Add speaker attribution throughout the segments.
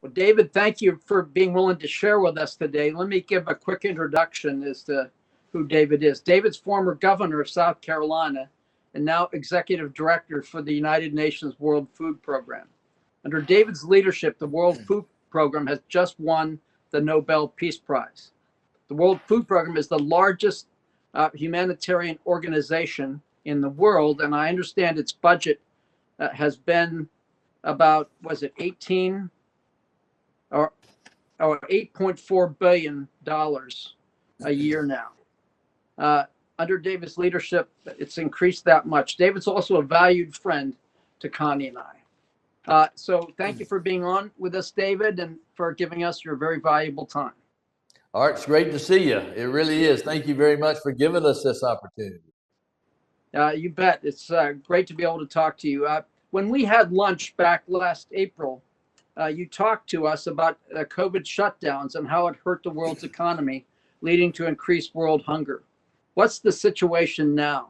Speaker 1: Well, David, thank you for being willing to share with us today. Let me give a quick introduction as to who David is. David's former governor of South Carolina and now executive director for the United Nations World Food Program. Under David's leadership, the World Food Program has just won the Nobel Peace Prize. The World Food Program is the largest humanitarian organization in the world, and I understand its budget has been about, was it 18 or $8.4 billion a year now. Under David's leadership, it's increased that much. David's also a valued friend to Connie and I. So thank you for being on with us, David, and for giving us your very valuable time.
Speaker 2: All right, it's great to see you. It really is. Thank you very much for giving us this opportunity.
Speaker 1: You bet. It's great to be able to talk to you. When we had lunch back last April, you talked to us about COVID shutdowns and how it hurt the world's economy, leading to increased world hunger. What's the situation now?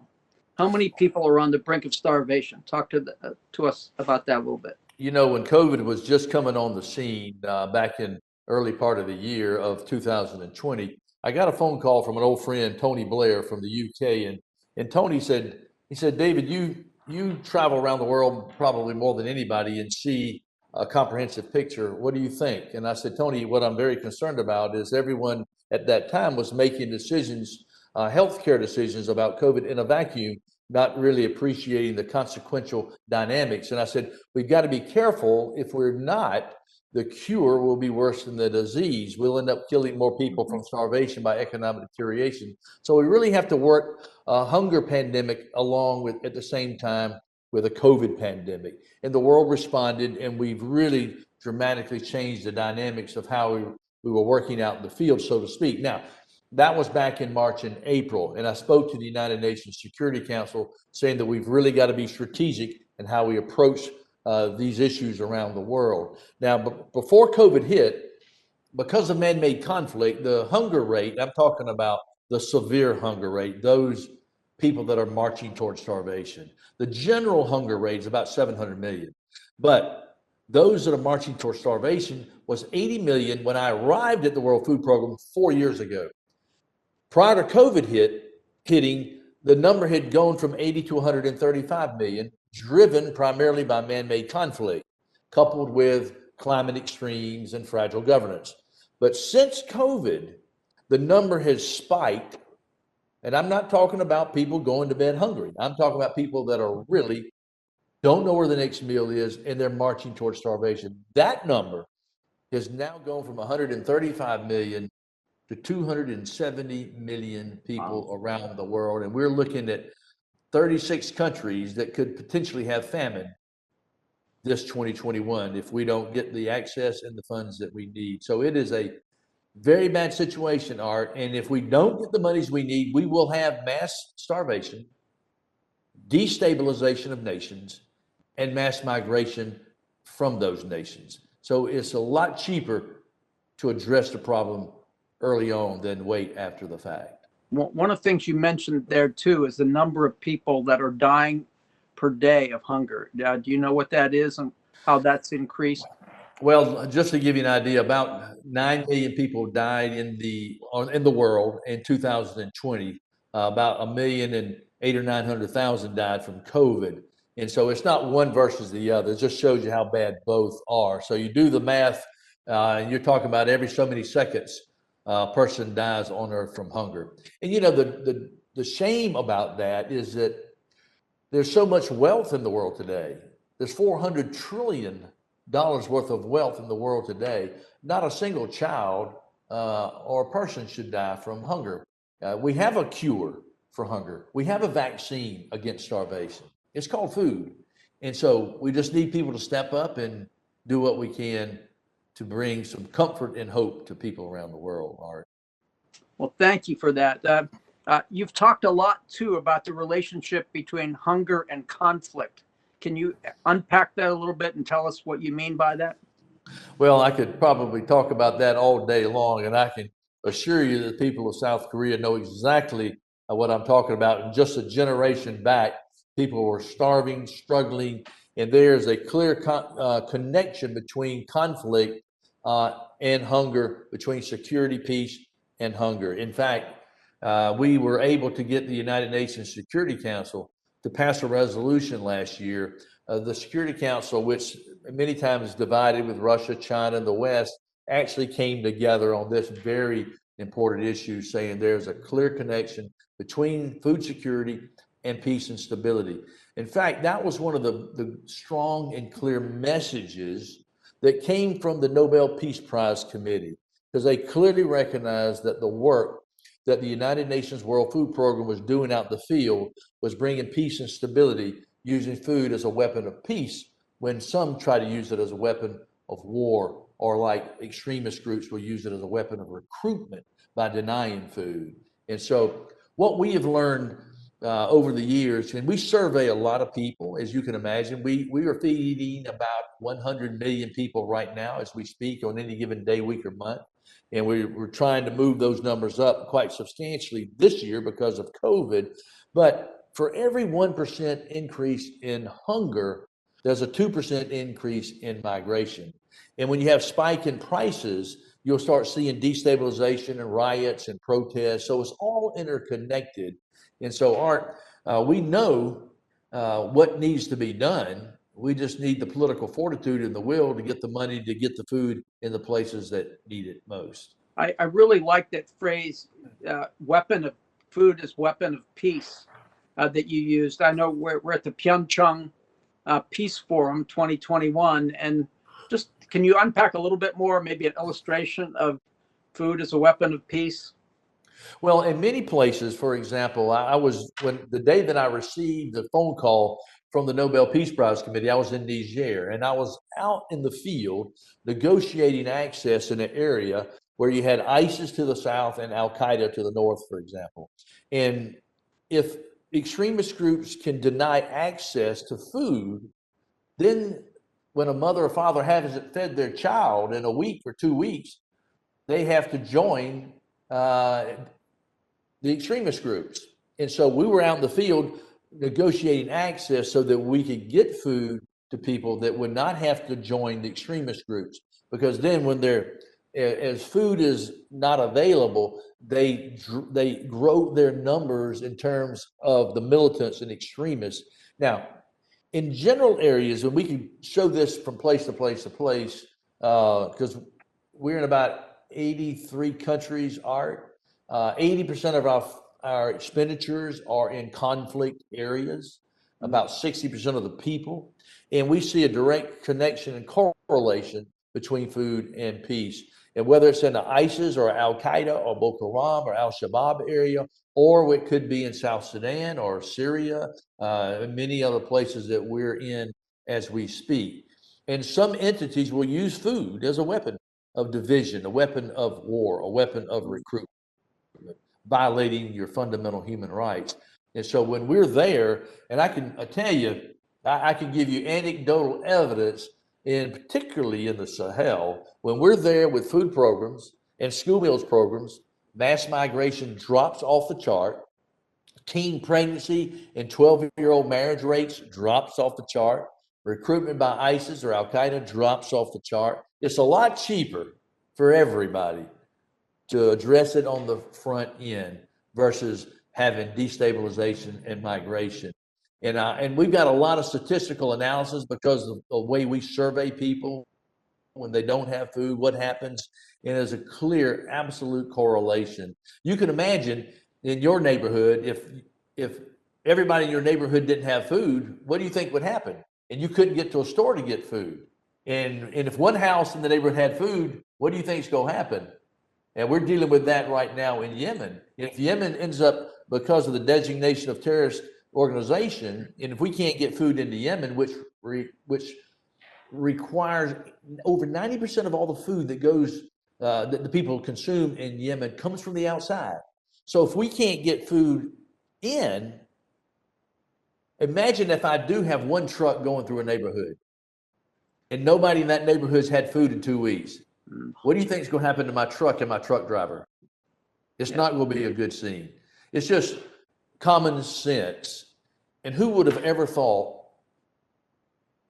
Speaker 1: How many people are on the brink of starvation? Talk to us about that a little bit.
Speaker 2: You know, when COVID was just coming on the scene back in early part of the year of 2020, I got a phone call from an old friend, Tony Blair from the UK, and Tony said, David, you travel around the world probably more than anybody and see a comprehensive picture. What do you think? And I said, Tony, what I'm very concerned about is everyone at that time was making decisions, healthcare decisions about COVID in a vacuum, not really appreciating the consequential dynamics. And I said, we've got to be careful. If we're not, the cure will be worse than the disease. We'll end up killing more people from starvation by economic deterioration. So we really have to work a hunger pandemic along with, at the same time, with a COVID pandemic. And the world responded, and we've really dramatically changed the dynamics of how we were working out in the field, so to speak. Now, that was back in March and April, and I spoke to the United Nations Security Council saying that we've really got to be strategic in how we approach these issues around the world. Now, before COVID hit, because of man-made conflict, the hunger rate, I'm talking about the severe hunger rate, those people that are marching towards starvation. The general hunger rate is about 700 million, but those that are marching towards starvation was 80 million when I arrived at the World Food Program 4 years ago. Prior to COVID hitting, the number had gone from 80 to 135 million, driven primarily by man-made conflict, coupled with climate extremes and fragile governance. But since COVID, the number has spiked. And I'm not talking about people going to bed hungry. I'm talking about people that are really don't know where the next meal is and they're marching towards starvation. That number has now gone from 135 million to 270 million people around the world. And we're looking at 36 countries that could potentially have famine this 2021 if we don't get the access and the funds that we need. So it is a very bad situation, Art, and if we don't get the monies we need, we will have mass starvation, destabilization of nations, and mass migration from those nations. So it's a lot cheaper to address the problem early on than wait after the fact.
Speaker 1: One of the things you mentioned there too is the number of people that are dying per day of hunger. Do you know what that is and how that's increased?
Speaker 2: Well, just to give you an idea, about 9 million people died in the world in 2020. About 1,008,000 or 900,000 died from COVID. And so it's not one versus the other. It just shows you how bad both are. So you do the math, and you're talking about every so many seconds, a person dies on earth from hunger. And you know, the shame about that is that there's so much wealth in the world today. There's $400 trillion worth of wealth in the world today. Not a single child or person should die from hunger. We have a cure for hunger. We have a vaccine against starvation. It's called food. And so we just need people to step up and do what we can to bring some comfort and hope to people around the world, Art.
Speaker 1: Well, thank you for that. You've talked a lot too about the relationship between hunger and conflict. Can you unpack that a little bit and tell us what you mean by that?
Speaker 2: Well, I could probably talk about that all day long, and I can assure you that people of South Korea know exactly what I'm talking about. And just a generation back, people were starving, struggling, and there's a clear connection between conflict and hunger, between security, peace, and hunger. In fact, we were able to get the United Nations Security Council to pass a resolution last year. The Security Council, which many times is divided with Russia, China, and the West, actually came together on this very important issue, saying there's a clear connection between food security and peace and stability. In fact, that was one of the strong and clear messages that came from the Nobel Peace Prize Committee, because they clearly recognized that the work that the United Nations World Food Program was doing out in the field was bringing peace and stability, using food as a weapon of peace, when some try to use it as a weapon of war, or like extremist groups will use it as a weapon of recruitment by denying food. And so what we have learned over the years, and we survey a lot of people, as you can imagine, we are feeding about 100 million people right now as we speak on any given day, week, or month. And we're trying to move those numbers up quite substantially this year because of COVID. But for every 1% increase in hunger, there's a 2% increase in migration. And when you have spike in prices, you'll start seeing destabilization and riots and protests. So it's all interconnected. And so, Art, we know what needs to be done. We just need the political fortitude and the will to get the money to get the food in the places that need it most.
Speaker 1: I really like that phrase, weapon of food is weapon of peace, that you used. I know we're at the Pyeongchang Peace Forum 2021, and just can you unpack a little bit more, maybe an illustration of food as a weapon of peace?
Speaker 2: Well, in many places, for example, when the day that I received the phone call from the Nobel Peace Prize Committee, I was in Niger, and I was out in the field negotiating access in an area where you had ISIS to the south and Al Qaeda to the north, for example. And if extremist groups can deny access to food, then when a mother or father hasn't fed their child in a week or 2 weeks, they have to join the extremist groups. And so we were out in the field negotiating access so that we could get food to people that would not have to join the extremist groups. Because then when as food is not available, they grow their numbers in terms of the militants and extremists. Now, in general areas, and we can show this from place to place to place, because we're in about 83 countries, Art. 80% of our expenditures are in conflict areas, about 60% of the people. And we see a direct connection and correlation between food and peace. And whether it's in the ISIS or Al Qaeda or Boko Haram or Al Shabaab area, or it could be in South Sudan or Syria, and many other places that we're in as we speak. And some entities will use food as a weapon of division, a weapon of war, a weapon of recruitment, violating your fundamental human rights. And so when we're there, and I can tell you, I can give you anecdotal evidence, and particularly in the Sahel, when we're there with food programs and school meals programs, mass migration drops off the chart. Teen pregnancy and 12-year-old marriage rates drops off the chart. Recruitment by ISIS or Al Qaeda drops off the chart. It's a lot cheaper for everybody to address it on the front end versus having destabilization and migration. And we've got a lot of statistical analysis because of the way we survey people when they don't have food, what happens, and there's a clear, absolute correlation. You can imagine in your neighborhood, if everybody in your neighborhood didn't have food, what do you think would happen? And you couldn't get to a store to get food. And if one house in the neighborhood had food, what do you think is going to happen? And we're dealing with that right now in Yemen. If Yemen ends up, because of the designation of terrorist organization, and if we can't get food into Yemen, which requires over 90% of all the food that goes, that the people consume in Yemen comes from the outside. So if we can't get food in, imagine if I do have one truck going through a neighborhood and nobody in that neighborhood's had food in 2 weeks. What do you think is going to happen to my truck and my truck driver? It's not going to be a good scene. It's just common sense. And who would have ever thought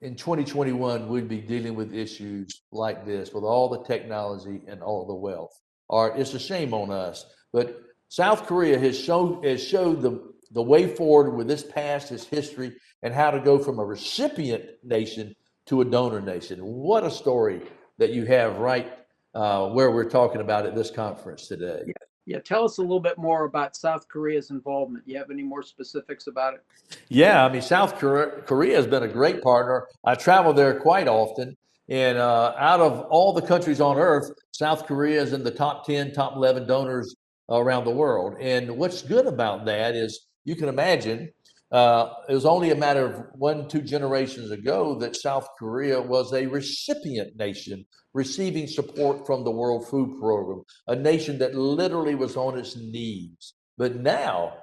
Speaker 2: in 2021 we'd be dealing with issues like this with all the technology and all the wealth. Art, it's a shame on us, but South Korea has showed the way forward with its past, its history, and how to go from a recipient nation to a donor nation. What a story that you have right where we're talking about at this conference today.
Speaker 1: Yeah, tell us a little bit more about South Korea's involvement. You have any more specifics about it?
Speaker 2: Yeah, I mean, South Korea has been a great partner. I travel there quite often. And out of all the countries on earth, South Korea is in the top 10, top 11 donors around the world. And what's good about that is you can imagine it was only a matter of 1-2 generations ago that South Korea was a recipient nation receiving support from the World Food Program, a nation that literally was on its knees. But now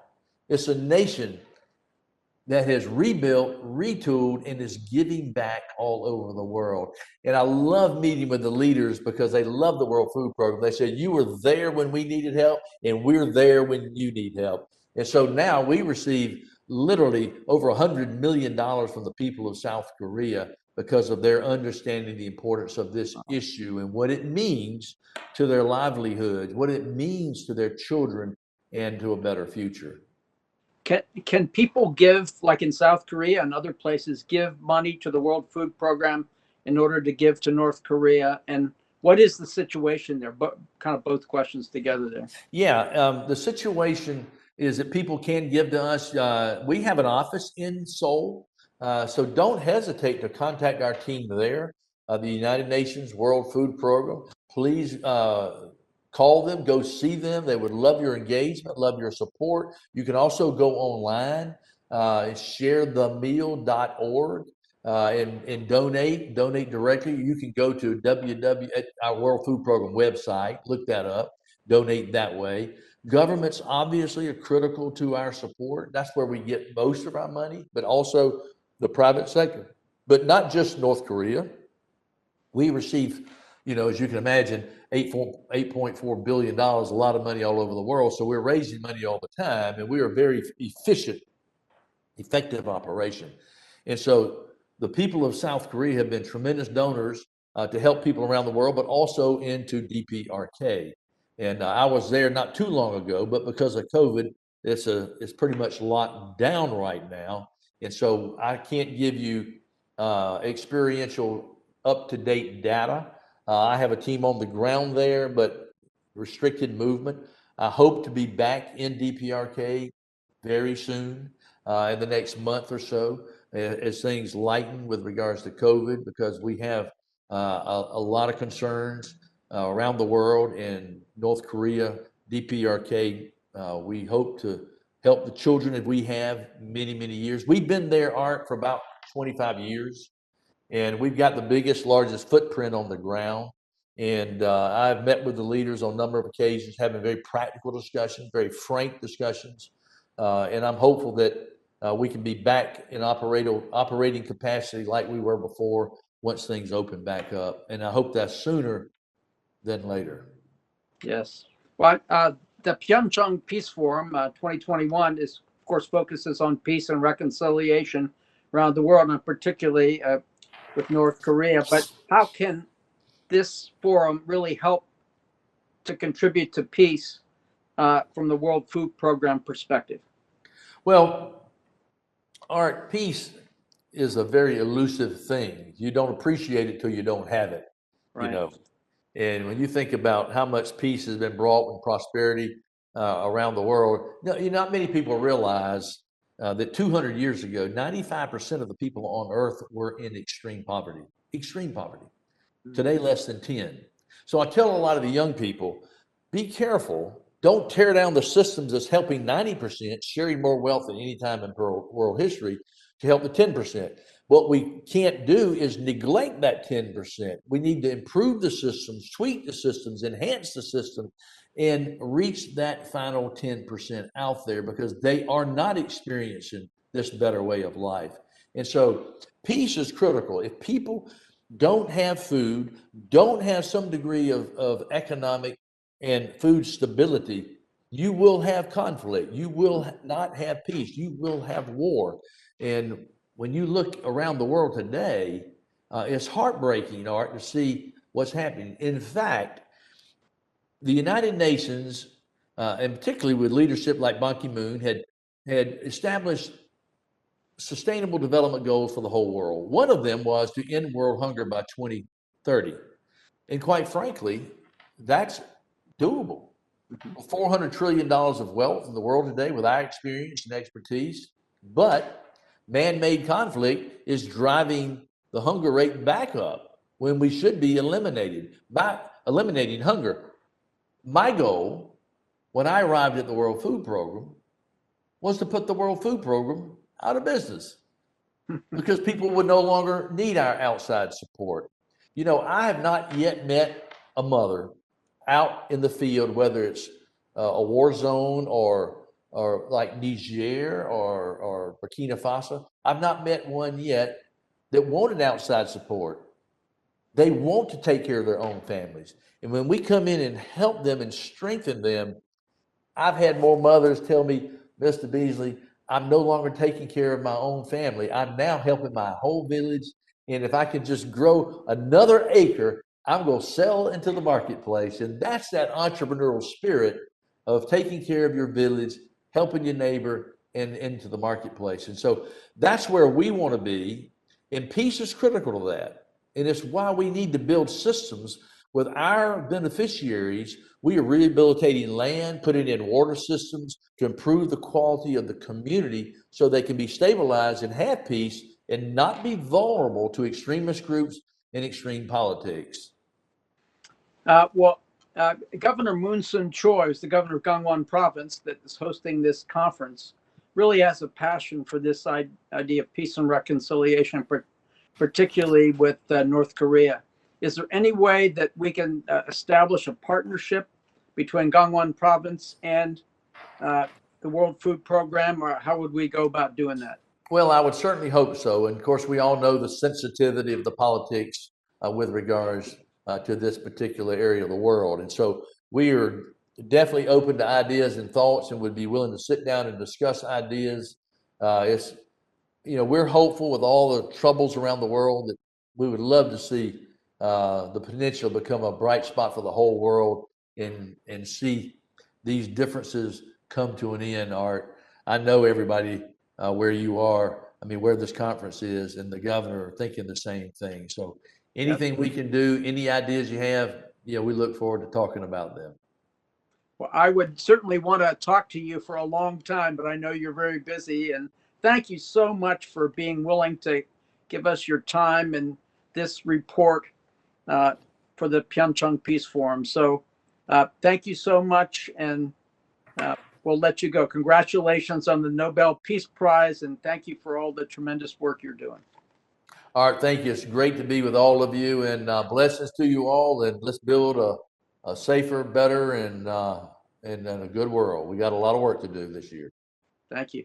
Speaker 2: it's a nation that has rebuilt, retooled, and is giving back all over the world. And I love meeting with the leaders because they love the World Food Program. They said, you were there when we needed help, and we're there when you need help. And so now we receive literally over $100 million from the people of South Korea because of their understanding the importance of this issue and what it means to their livelihood, what it means to their children, and to a better future.
Speaker 1: Can people give, like in South Korea and other places, give money to the World Food Program in order to give to North Korea? And what is the situation there? But kind of both questions together there.
Speaker 2: Yeah, the situation is that people can give to us. We have an office in Seoul, so don't hesitate to contact our team there, the United Nations World Food Program. Please call them, go see them. They would love your engagement, love your support. You can also go online, sharethemeal.org, and donate directly. You can go to at our World Food Program website, look that up, donate that way. Governments obviously are critical to our support. That's where we get most of our money, but also the private sector. But not just North Korea. We receive, as you can imagine, $8.4 billion, a lot of money all over the world. So we're raising money all the time, and we are a very efficient, effective operation. And so the people of South Korea have been tremendous donors to help people around the world, but also into DPRK. And I was there not too long ago, but because of COVID, it's pretty much locked down right now. And so I can't give you experiential up-to-date data. I have a team on the ground there, but restricted movement. I hope to be back in DPRK very soon, in the next month or so, as things lighten with regards to COVID, because we have a lot of concerns around the world. In North Korea, DPRK, we hope to help the children that we have many, many years. We've been there, Art, for about 25 years. And we've got the biggest, largest footprint on the ground. And I've met with the leaders on a number of occasions, having very practical discussions, very frank discussions. And I'm hopeful that we can be back in operating capacity like we were before once things open back up. And I hope that's sooner than later.
Speaker 1: Yes. Well, the Pyeongchang Peace Forum 2021 is, of course, focuses on peace and reconciliation around the world, and particularly with North Korea. But how can this forum really help to contribute to peace from the World Food Program perspective?
Speaker 2: Well, Art, peace is a very elusive thing. You don't appreciate it till you don't have it,
Speaker 1: Right.
Speaker 2: And when you think about how much peace has been brought and prosperity around the world, not many people realize that 200 years ago, 95% of the people on earth were in extreme poverty. Extreme poverty. Today, less than 10. So I tell a lot of the young people, be careful. Don't tear down the systems that's helping 90%, sharing more wealth than any time in world history, to help the 10%. What we can't do is neglect that 10%. We need to improve the systems, tweak the systems, enhance the system, and reach that final 10% out there, because they are not experiencing this better way of life. And so peace is critical. If people don't have food, don't have some degree of economic and food stability, you will have conflict. You will not have peace. You will have war. And when you look around the world today, it's heartbreaking, Art, to see what's happening. In fact, the United Nations, and particularly with leadership like Ban Ki-moon, had established sustainable development goals for the whole world. One of them was to end world hunger by 2030. And quite frankly, that's doable. $400 trillion of wealth in the world today with our experience and expertise, but man-made conflict is driving the hunger rate back up when we should be eliminating hunger. My goal when I arrived at the World Food Program was to put the World Food Program out of business because people would no longer need our outside support. You know, I have not yet met a mother out in the field, whether it's a war zone or like Niger or Burkina Faso. I've not met one yet that wanted outside support. They want to take care of their own families. And when we come in and help them and strengthen them, I've had more mothers tell me, Mr. Beasley, I'm no longer taking care of my own family. I'm now helping my whole village. And if I can just grow another acre, I'm going to sell into the marketplace. And that's that entrepreneurial spirit of taking care of your village, helping your neighbor, and into the marketplace. And so that's where we want to be. And peace is critical to that. And it's why we need to build systems with our beneficiaries. We are rehabilitating land, putting in water systems to improve the quality of the community so they can be stabilized and have peace and not be vulnerable to extremist groups and extreme politics.
Speaker 1: Governor Moon Soon Choi, who's the governor of Gangwon province that is hosting this conference, really has a passion for this idea of peace and reconciliation, particularly with North Korea. Is there any way that we can establish a partnership between Gangwon province and the World Food Program, or how would we go about doing that?
Speaker 2: Well, I would certainly hope so. And of course, we all know the sensitivity of the politics with regards to this particular area of the world. And so we are definitely open to ideas and thoughts and would be willing to sit down and discuss ideas. We're hopeful with all the troubles around the world that we would love to see the potential become a bright spot for the whole world and see these differences come to an end. Art, I know everybody where you are, where this conference is, and the governor are thinking the same thing. So anything we can do, any ideas you have, we look forward to talking about them.
Speaker 1: Well, I would certainly want to talk to you for a long time, but I know you're very busy. And thank you so much for being willing to give us your time and this report for the Pyeongchang Peace Forum. So thank you so much, and we'll let you go. Congratulations on the Nobel Peace Prize, and thank you for all the tremendous work you're doing.
Speaker 2: All right, thank you. It's great to be with all of you, and blessings to you all, and let's build a safer, better, and a good world. We got a lot of work to do this year.
Speaker 1: Thank you.